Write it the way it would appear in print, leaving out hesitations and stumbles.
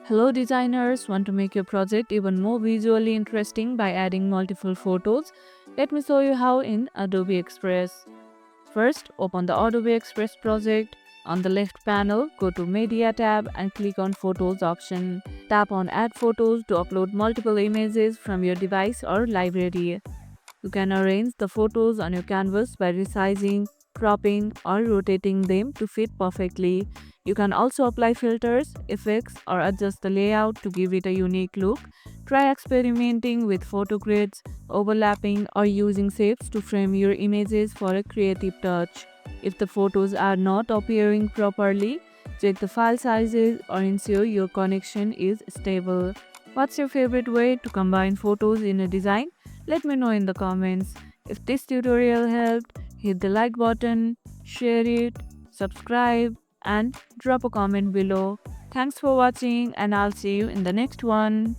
Hello designers, want to make your project even more visually interesting by adding multiple photos? Let me show you how in Adobe Express. First, open the Adobe Express project. On the left panel, go to Media tab and click on Photos option. Tap on Add Photos to upload multiple images from your device or library. You can arrange the photos on your canvas by resizing, cropping, or rotating them to fit perfectly. You can also apply filters, effects, or adjust the layout to give it a unique look. Try experimenting with photo grids, overlapping, or using shapes to frame your images for a creative touch. If the photos are not appearing properly, check the file sizes or ensure your connection is stable. What's your favorite way to combine photos in a design? Let me know in the comments. If this tutorial helped, hit the like button, share it, subscribe, and drop a comment below. Thanks for watching, and I'll see you in the next one.